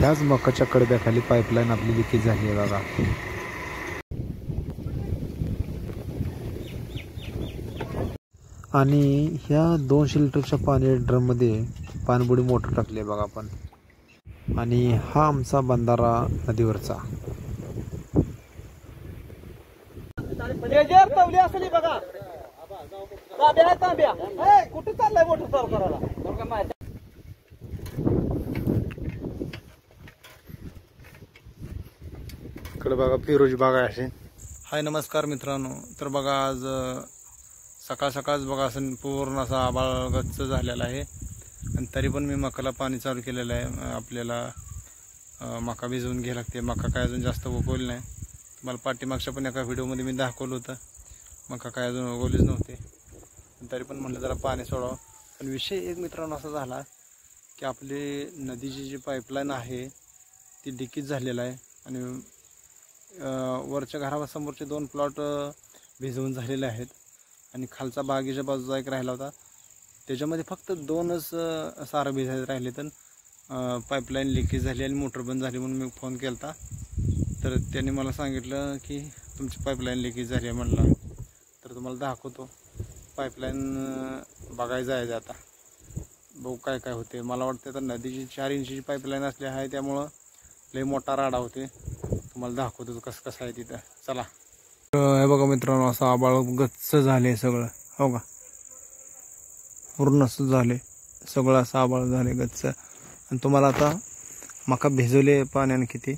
ह्याच मकाच्या कडब्याखाली पाईपलाईन आपली लिकेज झाली आहे बघा. आणि ह्या 200 लिटरच्या पाणी ड्रममध्ये पाणबुडी मोटर टाकली आहे बघा आपण. आणि हा आमचा बंधारा नदीवरचा. बघा तांब्या कुठे चाललाय मोटर चालू करायला. इकडे बघा फिरोजी बाग आहे असे. हाय नमस्कार मित्रांनो. तर बघा आज सकाळ सकाळच बघा असं पूर्ण असा आभाळ गच्च झालेला आहे आणि तरी पण मी मकाला पाणी चालू केलेलं आहे. आपल्याला मका भिजवून घ्यायला लागते. मका काय अजून जास्त उगवली नाही. तुम्हाला पाठीमागच्या पण एका व्हिडिओमध्ये मी दाखवलं होतं मका काय अजून उगवलीच नव्हते. तरी पण म्हटलं जरा पाणी सोडावं. पण विषय एक मित्रांनो असा झाला की आपली नदीची जी पाईपलाईन आहे ती लिकेज झालेला आहे आणि वरच्या घरासमोरचे 2 प्लॉट भिजवून झालेले आहेत आणि खालचा बागेच्या बाजूचा एक राहिला होता त्याच्यामध्ये फक्त 2च सारं भिजायचे राहिले. तर पाईपलाईन लिकेज झाली आणि मोटर बंद झाली म्हणून मी फोन केला होता. तर त्यांनी मला सांगितलं की तुमची पाईपलाईन लिकेज झाली आहे. म्हणलं तर तुम्हाला दाखवतो. पाईपलाईन बघायला जायचं आता. बघू काय काय होते. मला वाटतं तर नदीची 4 इंचीची पाईपलाईन असली आहे त्यामुळं लई मोठा राडा होते. तुम्हाला दाखवतो कसं कसं आहे तिथं. चला. हे बघा मित्रांनो असं आबाळ गच्च झाले सगळं. हो का पूर्ण असं झाले सगळं असं आबाळ झाले गच्च. आणि तुम्हाला आता मका भिजवले पाण्याने किती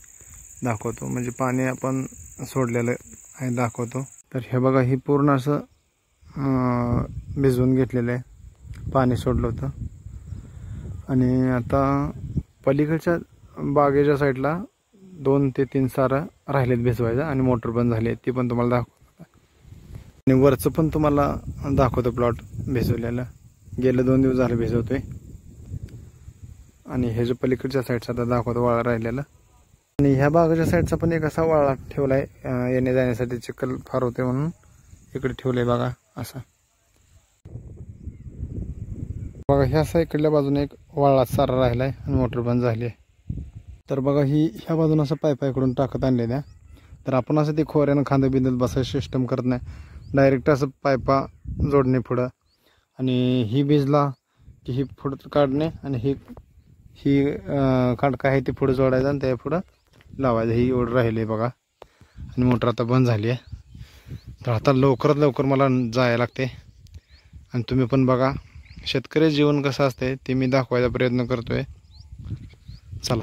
दाखवतो. म्हणजे पाणी आपण सोडलेलं आहे दाखवतो. तर हे बघा ही पूर्ण असं भिजवून घेतलेलं आहे. पाणी सोडलं होतं. आणि आता पलीकडच्या बागेच्या साईडला 2 ते 3 सारं राहिलेत भिजवायचं आणि मोटर बंद झाली आहे ती पण तुम्हाला दाखवतो. आणि वरचं पण तुम्हाला दाखवतो प्लॉट भिजवलेलं. गेलं 2 दिवस झालं भिजवतोय. आणि हे जे पलीकडच्या साईडचा आता दाखवतो वाळा राहिलेला. आणि ह्या बागेच्या साईडचा पण एक असा वाळा ठेवलाय येण्या जाण्यासाठी. चिखल फार होते म्हणून इकडे ठेवलंय बघा असं. बघा ह्या साईडल्या बाजूने एक वाळा सारा राहिलाय आणि मोटर बंद झाली आहे. तर बघा ही ह्या बाजून असं पायपाकडून टाकत आणलेल्या. तर आपण असं ते खोऱ्यानं खांदं बिंदत बसायचं सिस्टम करत नाही. डायरेक्ट असं पायपा जोडणे पुढं आणि ही भिजला की ही पुढं काढणे आणि ही काढका आहे ती पुढं जोडायचं आणि त्या पुढं लावायचं. ही एवढं राहिले बघा. आणि मोटर आता बंद झाली आहे. तर आता लवकरात लवकर मला जायला लागते. आणि तुम्ही पण बघा शेतकरी जीवन कसं असते ते मी दाखवायचा प्रयत्न करतोय. चला.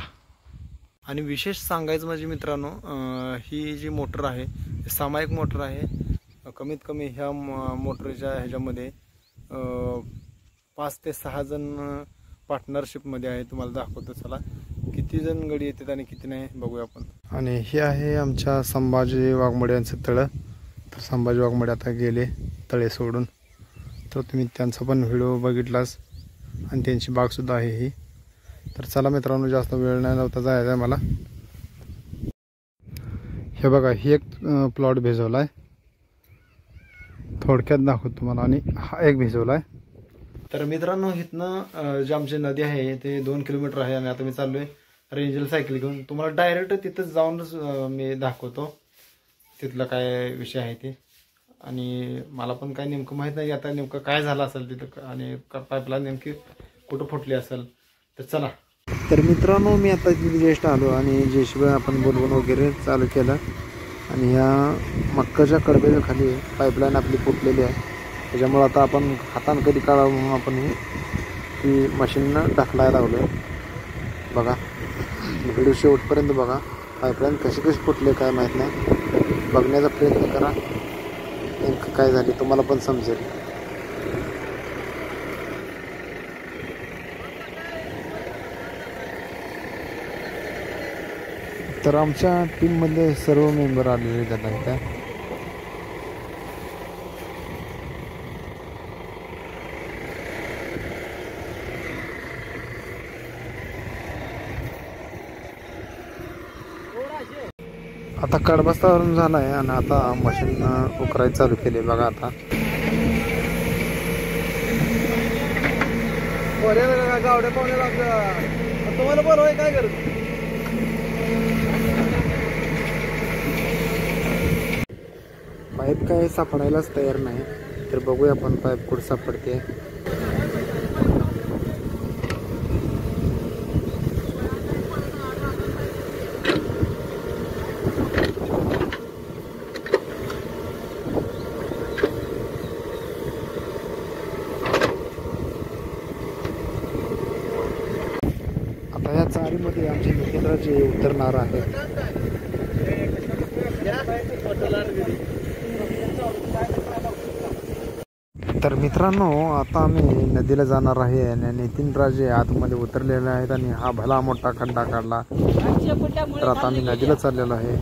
आणि विशेष सांगायचं म्हणजे मित्रांनो ही जी मोटर आहे सामायिक मोटर आहे. कमीत कमी ह्या मोटरच्या ह्याच्यामध्ये 5 ते 6 जण पार्टनरशिपमध्ये आहे. तुम्हाला दाखवतो. चला किती जण गडी येतात आणि किती नाही बघूया आपण. आणि हे आहे आमच्या संभाजी वाघमोडे यांचं तळं. तर संभाजी वाघमोडे आता गेले तळे सोडून. तर तुम्ही त्यांचा पण व्हिडिओ बघितलाच आणि त्यांची बागसुद्धा आहे ही. तर चला मित्रांनो जास्त वेळ नाही लावता जायचं आहे मला. हे बघा ही एक प्लॉट भिजवला आहे. थोडक्यात दाखवतो तुम्हाला. आणि हा एक भिजवला आहे. तर मित्रांनो इथनं जे आमची नदी आहे ते 2 किलोमीटर आहे. आणि आता मी चाललोय रेंजल सायकल घेऊन. तुम्हाला डायरेक्ट तिथंच जाऊनच मी दाखवतो तिथलं काय विषय आहे ते. आणि मला पण काय नेमकं माहीत नाही आता नेमकं काय झालं असेल तिथं आणि पाईपलाईन नेमकी कुठं फुटली असेल. तर चला. तर मित्रांनो मी आता जस्ट आलो आणि जेशिवाय आपण बोलवून वगैरे चालू केलं. आणि ह्या मक्काच्या कडब्याच्या खाली पाईपलाईन आपली फुटलेली आहे. त्याच्यामुळं आता आपण हातानं कधी काढावं म्हणून आपण ही मशीननं ढकलायला लागलो आहे. बघा व्हिडिओ शेवटपर्यंत बघा. पाईपलाईन कशी कशी फुटले काय माहीत नाही. बघण्याचा प्रयत्न करा नेमकं काय झाले तुम्हाला पण समजेल. तर आमच्या टीममधले सर्व मेंबर आलेले जातात त्या. आता कडबस्तावरून झाला आहे आणि आता मशीन उकरायला चालू केले बघा. आता गावड्या पाहुण्याला तुम्हाला बोलवाय काय करत पाईप काय सापडायलाच तयार नाही, तर बघूया आपण पाईप कुठं सापडते. आता या चारीमध्ये आमचे नितीनराजे उतरणार आहेत. तर मित्रांनो, आता आम्ही नदीला जाणार आहे आणि नितीनराजे आतमध्ये उतरलेले आहेत आणि हा भला मोठा खड्डा काढला. तर आता आम्ही नदीला चाललेलो आहे.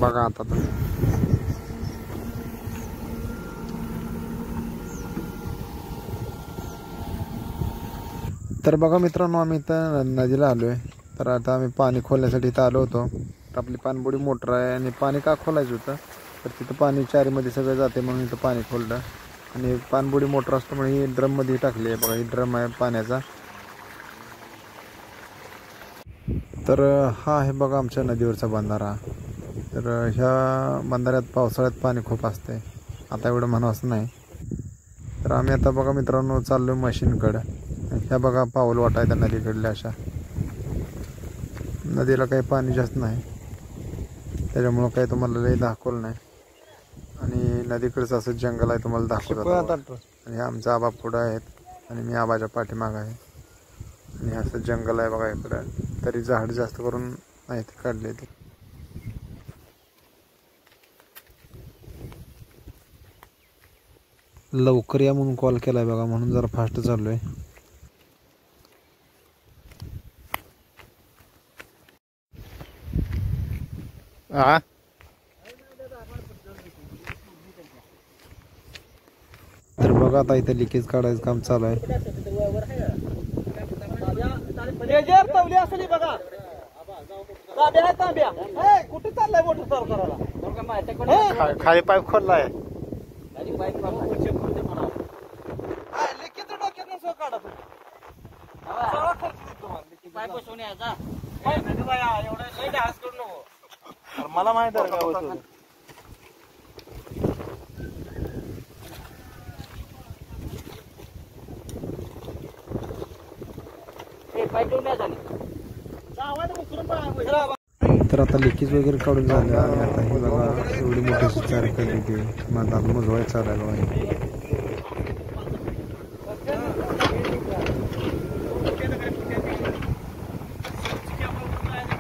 बघा आता तुम्ही. तर बघा मित्रांनो, आम्ही इथं नदीला आलोय. तर आता आम्ही पाणी खोलण्यासाठी इथं आलो होतो. तर आपली पाणबुडी मोटर आहे आणि पाणी का खोलायचं होतं, तर तिथं पाणी चारीमध्ये सगळं जाते म्हणून इथं पाणी खोललं. आणि पाणबुडी मोटर असल्यामुळे ही ड्रममध्ये टाकली आहे. बघा, ही ड्रम आहे पाण्याचा. तर हा आहे बघा आमच्या नदीवरचा बंधारा. तर ह्या बंधाऱ्यात पावसाळ्यात पाणी खूप असते, आता एवढं म्हणावंच नाही. तर आम्ही आता बघा मित्रांनो चाललो मशीनकडं. ह्या बघा पाऊल वाटा आहे त्या नदीकडल्या. अशा नदीला काही पाणी जास्त नाही, त्याच्यामुळं काही तुम्हाला लई दाखवलं नाही. आणि नदीकडचं असं जंगल आहे, तुम्हाला दाखवतो. आणि आमचा आबा पुढं आहेत आणि मी आबाच्या पाठीमाग आहे. आणि असं जंगल आहे बघा इकडं. तरी झाड जास्त करून नाही ते काढले ते. लवकर या म्हणून कॉल केलाय बघा, म्हणून जरा फास्ट चाललोय. तर बघा आता इथे लिकेज काढायचं काम चालू आहे. तवली असली बघा. तांब्या तांब्या कुठे चाललाय मोटर चालू करायला? खाली पाईप खोललाय. लिखित डोक्यात नसो काढा तुम्ही. मला माहित आहे का तर आता लिकेज वगैरे काढून झालं आणि आता हे बघा एवढी मोठी चार केली ती माझा मोजवायचं चालायला आहे.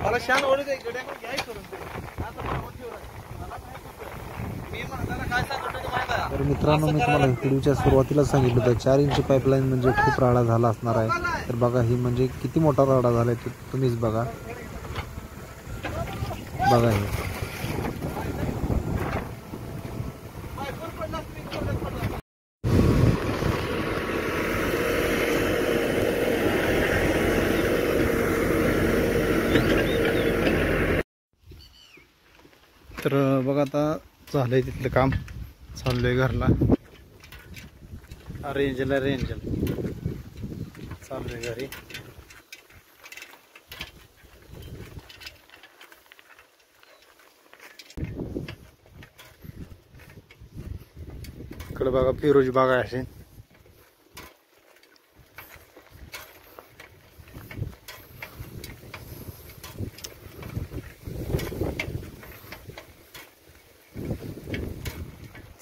मला शान ओढू दे. तर मित्रांनो, मी तुम्हाला व्हिडिओच्या सुरुवातीला सांगितलं होतं 4 इंच पाईपलाईन म्हणजे खूप राडा झाला असणार आहे. तर बघा ही म्हणजे किती मोठा राडा झाला आहे तुम्हीच बघा. बघा हे तर बघा आता झालंय तिथलं काम. चाललोय घरला. रेंजला चाललोय घरी. इकडे बघा फिरोजी बाग आहे असे.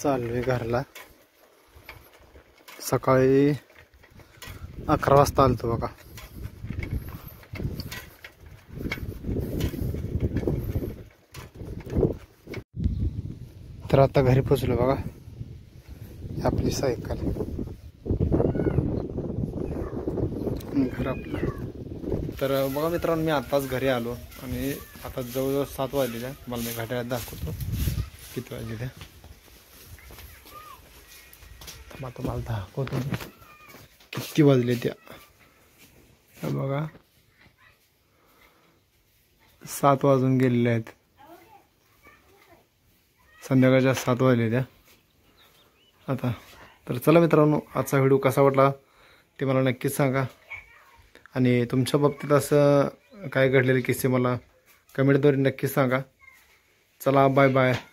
चाललोय घरला. सकाळी 11 वाजता आलतो बघा. तर आता घरी पोचलो बघा. आपली सायकल घर आपलं. तर बघा मित्रांनो, मी आताच घरी आलो आणि आता जवळजवळ 7 वाजलेल्या. मला मी घड्याळात दाखवतो किती वाजलेल्या. आता मला दाखवतो किती वाजले त्या. बघा 7 वाजून गेलेले आहेत. संध्याकाळच्या 7 वाजले त्या आता. तर चला मित्रांनो, आजचा व्हिडिओ कसा वाटला ते मला नक्कीच सांगा. आणि तुमच्या बाबतीत असं काय घडलेले किस्से मला कमेंटद्वारे नक्की सांगा. चला बाय बाय.